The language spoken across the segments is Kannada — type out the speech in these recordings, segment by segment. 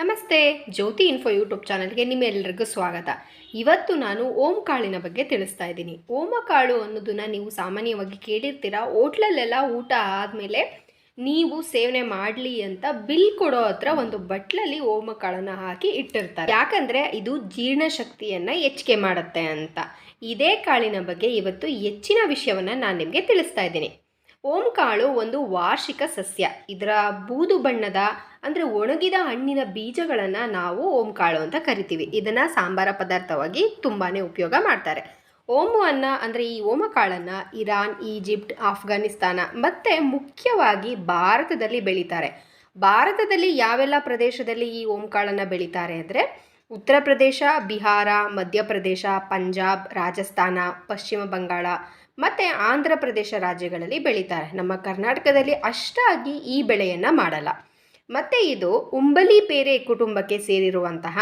ನಮಸ್ತೆ, ಜ್ಯೋತಿ ಇನ್ಫೋ ಯೂಟ್ಯೂಬ್ ಚಾನಲ್ಗೆ ನಿಮ್ಮೆಲ್ಲರಿಗೂ ಸ್ವಾಗತ. ಇವತ್ತು ನಾನು ಓಂ ಕಾಳಿನ ಬಗ್ಗೆ ತಿಳಿಸ್ತಾ ಇದ್ದೀನಿ. ಓಮ ಕಾಳು ಅನ್ನೋದನ್ನು ನೀವು ಸಾಮಾನ್ಯವಾಗಿ ಕೇಳಿರ್ತೀರ. ಹೋಟ್ಲಲ್ಲೆಲ್ಲ ಊಟ ಆದಮೇಲೆ ನೀವು ಸೇವನೆ ಮಾಡಲಿ ಅಂತ ಬಿಲ್ ಕೊಡೋ ಹತ್ರ ಒಂದು ಬಟ್ಲಲ್ಲಿ ಓಮ ಕಾಳನ್ನು ಹಾಕಿ ಇಟ್ಟಿರ್ತಾರೆ. ಯಾಕಂದರೆ ಇದು ಜೀರ್ಣಶಕ್ತಿಯನ್ನು ಹೆಚ್ಚಿಗೆ ಮಾಡುತ್ತೆ ಅಂತ. ಇದೇ ಕಾಳಿನ ಬಗ್ಗೆ ಇವತ್ತು ಹೆಚ್ಚಿನ ವಿಷಯವನ್ನು ನಾನು ನಿಮಗೆ ತಿಳಿಸ್ತಾ ಇದ್ದೀನಿ. ಓಂ ಕಾಳು ಒಂದು ವಾರ್ಷಿಕ ಸಸ್ಯ. ಇದರ ಬೂದು ಬಣ್ಣದ ಅಂದರೆ ಒಣಗಿದ ಹಣ್ಣಿನ ಬೀಜಗಳನ್ನು ನಾವು ಓಂ ಕಾಳು ಅಂತ ಕರಿತೀವಿ. ಇದನ್ನು ಸಾಂಬಾರ ಪದಾರ್ಥವಾಗಿ ತುಂಬಾ ಉಪಯೋಗ ಮಾಡ್ತಾರೆ. ಓಮವನ್ನು ಅಂದರೆ ಈ ಓಮ ಕಾಳನ್ನು ಇರಾನ್, ಈಜಿಪ್ಟ್, ಆಫ್ಘಾನಿಸ್ತಾನ ಮತ್ತು ಮುಖ್ಯವಾಗಿ ಭಾರತದಲ್ಲಿ ಬೆಳೀತಾರೆ. ಭಾರತದಲ್ಲಿ ಯಾವೆಲ್ಲ ಪ್ರದೇಶದಲ್ಲಿ ಈ ಓಂ ಕಾಳನ್ನು ಬೆಳೀತಾರೆ ಅಂದರೆ ಉತ್ತರ ಪ್ರದೇಶ, ಬಿಹಾರ, ಮಧ್ಯಪ್ರದೇಶ, ಪಂಜಾಬ್, ರಾಜಸ್ಥಾನ, ಪಶ್ಚಿಮ ಬಂಗಾಳ ಮತ್ತು ಆಂಧ್ರ ಪ್ರದೇಶ ರಾಜ್ಯಗಳಲ್ಲಿ ಬೆಳೀತಾರೆ. ನಮ್ಮ ಕರ್ನಾಟಕದಲ್ಲಿ ಅಷ್ಟಾಗಿ ಈ ಬೆಳೆಯನ್ನು ಮಾಡಲ್ಲ. ಮತ್ತು ಇದು ಉಂಬಲಿ ಪೇರೆ ಕುಟುಂಬಕ್ಕೆ ಸೇರಿರುವಂತಹ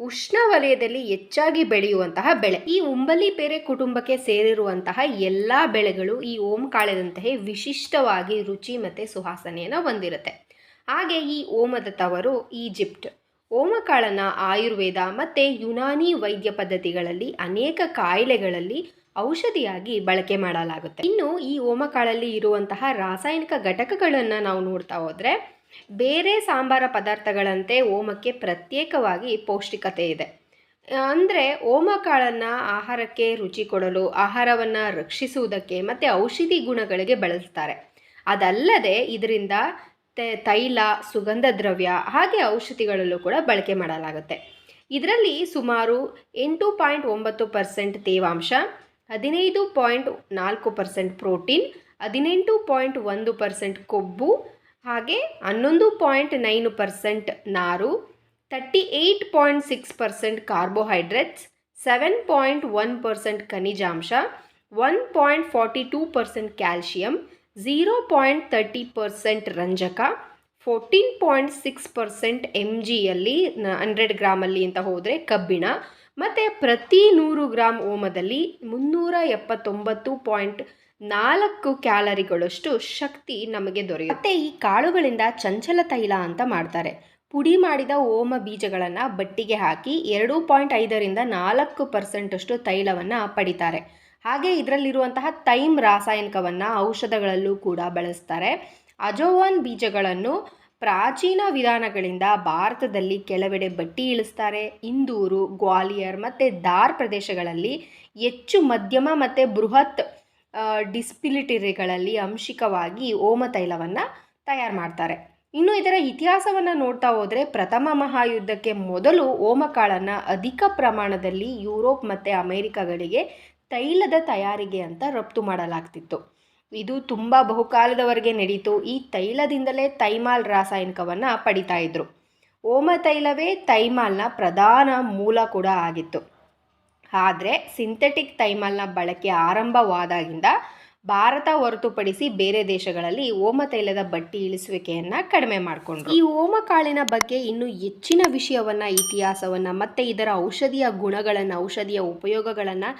ಉಷ್ಣವಲಯದಲ್ಲಿ ಹೆಚ್ಚಾಗಿ ಬೆಳೆಯುವಂತಹ ಬೆಳೆ. ಈ ಉಂಬಲಿ ಪೇರೆ ಕುಟುಂಬಕ್ಕೆ ಸೇರಿರುವಂತಹ ಎಲ್ಲ ಬೆಳೆಗಳು ಈ ಓಂ ಕಾಳದಂತಹ ವಿಶಿಷ್ಟವಾಗಿ ರುಚಿ ಮತ್ತು ಸುವಾಸನೆಯನ್ನು ಹೊಂದಿರುತ್ತೆ. ಹಾಗೆ ಈ ಓಮದ ತವರು ಈಜಿಪ್ಟ್. ಓಮಕಾಳನ್ನು ಆಯುರ್ವೇದ ಮತ್ತು ಯುನಾನಿ ವೈದ್ಯ ಪದ್ಧತಿಗಳಲ್ಲಿ ಅನೇಕ ಕಾಯಿಲೆಗಳಲ್ಲಿ ಔಷಧಿಯಾಗಿ ಬಳಕೆ ಮಾಡಲಾಗುತ್ತೆ. ಇನ್ನು ಈ ಓಮಕಾಳಲ್ಲಿ ಇರುವಂತಹ ರಾಸಾಯನಿಕ ಘಟಕಗಳನ್ನು ನಾವು ನೋಡ್ತಾ ಹೋದರೆ ಬೇರೆ ಸಾಂಬಾರ ಪದಾರ್ಥಗಳಂತೆ ಓಮಕ್ಕೆ ಪ್ರತ್ಯೇಕವಾಗಿ ಪೌಷ್ಟಿಕತೆ ಇದೆ. ಅಂದರೆ ಓಮಕಾಳನ್ನು ಆಹಾರಕ್ಕೆ ರುಚಿ ಕೊಡಲು, ಆಹಾರವನ್ನು ರಕ್ಷಿಸುವುದಕ್ಕೆ ಮತ್ತು ಔಷಧಿ ಗುಣಗಳಿಗೆ ಬಳಸ್ತಾರೆ. ಅದಲ್ಲದೆ ಇದರಿಂದ ತೈಲ, ಸುಗಂಧ ದ್ರವ್ಯ ಹಾಗೆ ಔಷಧಿಗಳಲ್ಲೂ ಕೂಡ ಬಳಕೆ ಮಾಡಲಾಗುತ್ತೆ. ಇದರಲ್ಲಿ ಸುಮಾರು 8.9% ತೇವಾಂಶ, 15.4% ಪ್ರೋಟೀನ್, 18.1% ಕೊಬ್ಬು ಹಾಗೆ 11.9% ನಾರು, 38.6% ಕಾರ್ಬೋಹೈಡ್ರೇಟ್ಸ್, 7.1% ಖನಿಜಾಂಶ, 1.42% ಕ್ಯಾಲ್ಶಿಯಂ, 0.30% ರಂಜಕ, 14.6% MGಯಲ್ಲಿ 100 ಗ್ರಾಮಲ್ಲಿ ಅಂತ ಹೋದರೆ ಕಬ್ಬಿಣ ಮತ್ತು ಪ್ರತಿ 100 ಗ್ರಾಮ್ ಓಮದಲ್ಲಿ 379.4 ಕ್ಯಾಲರಿಗಳಷ್ಟು ಶಕ್ತಿ ನಮಗೆ ದೊರೆಯುತ್ತೆ. ಮತ್ತು ಈ ಕಾಳುಗಳಿಂದ ಚಂಚಲ ತೈಲ ಅಂತ ಮಾಡ್ತಾರೆ. ಪುಡಿ ಮಾಡಿದ ಓಮ ಬೀಜಗಳನ್ನು ಬಟ್ಟಿಗೆ ಹಾಕಿ 2.5ರಿಂದ 4% ಅಷ್ಟು ತೈಲವನ್ನು ಪಡಿತಾರೆ. ಹಾಗೆ ಇದರಲ್ಲಿರುವಂತಹ ಥೈಮ್ ರಾಸಾಯನಿಕವನ್ನು ಔಷಧಗಳಲ್ಲೂ ಕೂಡ ಬಳಸ್ತಾರೆ. ಅಜೋವಾನ್ ಬೀಜಗಳನ್ನು ಪ್ರಾಚೀನ ವಿಧಾನಗಳಿಂದ ಭಾರತದಲ್ಲಿ ಕೆಲವೆಡೆ ಬಟ್ಟಿ ಇಳಿಸ್ತಾರೆ. ಇಂದೂರು, ಗ್ವಾಲಿಯರ್ ಮತ್ತು ಧಾರ್ ಪ್ರದೇಶಗಳಲ್ಲಿ ಹೆಚ್ಚು ಮಧ್ಯಮ ಮತ್ತು ಬೃಹತ್ ಡಿಸ್ಟಿಲರಿಗಳಲ್ಲಿ ಅಂಶಿಕವಾಗಿ ಓಮ ತೈಲವನ್ನು ತಯಾರು ಮಾಡ್ತಾರೆ. ಇನ್ನು ಇದರ ಇತಿಹಾಸವನ್ನು ನೋಡ್ತಾ ಹೋದರೆ ಪ್ರಥಮ ಮಹಾಯುದ್ಧಕ್ಕೆ ಮೊದಲು ಓಮಕಾಳನ್ನು ಅಧಿಕ ಪ್ರಮಾಣದಲ್ಲಿ ಯುರೋಪ್ ಮತ್ತು ಅಮೆರಿಕಗಳಿಗೆ ತೈಲದ ತಯಾರಿಗೆ ಅಂತ ರಫ್ತು ಮಾಡಲಾಗ್ತಿತ್ತು. ಇದು ತುಂಬ ಬಹುಕಾಲದವರೆಗೆ ನಡೀತು. ಈ ತೈಲದಿಂದಲೇ ಥೈಮಾಲ್ ರಾಸಾಯನಿಕವನ್ನು ಪಡಿತಾ ಇದ್ರು. ಓಮ ತೈಲವೇ ಥೈಮಾಲ್ನ ಪ್ರಧಾನ ಮೂಲ ಕೂಡ ಆಗಿತ್ತು. ಆದರೆ ಸಿಂಥೆಟಿಕ್ ಥೈಮಾಲ್ನ ಬಳಕೆ ಆರಂಭವಾದಾಗಿಂದ ಭಾರತ ಹೊರತುಪಡಿಸಿ ಬೇರೆ ದೇಶಗಳಲ್ಲಿ ಓಮ ತೈಲದ ಬಟ್ಟಿ ಇಳಿಸುವಿಕೆಯನ್ನು ಕಡಿಮೆ ಮಾಡಿಕೊಂಡ್ರು. ಈ ಓಮ ಕಾಳಿನ ಬಗ್ಗೆ ಇನ್ನೂ ಹೆಚ್ಚಿನ ವಿಷಯವನ್ನು, ಇತಿಹಾಸವನ್ನು ಮತ್ತು ಇದರ ಔಷಧಿಯ ಗುಣಗಳನ್ನು, ಔಷಧಿಯ ಉಪಯೋಗಗಳನ್ನು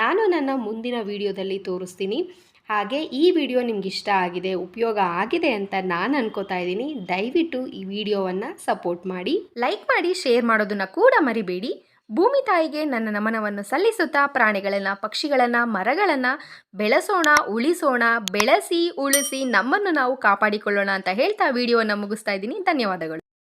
ನಾನು ನನ್ನ ಮುಂದಿನ ವಿಡಿಯೋದಲ್ಲಿ ತೋರಿಸ್ತೀನಿ. ಹಾಗೆ ಈ ವಿಡಿಯೋ ನಿಮ್ಗೆ ಇಷ್ಟ ಆಗಿದೆ, ಉಪಯೋಗ ಆಗಿದೆ ಅಂತ ನಾನು ಅನ್ಕೋತಾ ಇದ್ದೀನಿ. ದಯವಿಟ್ಟು ಈ ವಿಡಿಯೋವನ್ನು ಸಪೋರ್ಟ್ ಮಾಡಿ, ಲೈಕ್ ಮಾಡಿ, ಶೇರ್ ಮಾಡೋದನ್ನು ಕೂಡ ಮರಿಬೇಡಿ. ಭೂಮಿ ತಾಯಿಗೆ ನನ್ನ ನಮನವನ್ನು ಸಲ್ಲಿಸುತ್ತಾ ಪ್ರಾಣಿಗಳನ್ನು, ಪಕ್ಷಿಗಳನ್ನು, ಮರಗಳನ್ನು ಬೆಳೆಸೋಣ, ಉಳಿಸೋಣ, ಬೆಳೆಸಿ ಉಳಿಸಿ ನಮ್ಮನ್ನು ನಾವು ಕಾಪಾಡಿಕೊಳ್ಳೋಣ ಅಂತ ಹೇಳ್ತಾ ವಿಡಿಯೋವನ್ನು ಮುಗಿಸ್ತಾ ಇದ್ದೀನಿ. ಧನ್ಯವಾದಗಳು.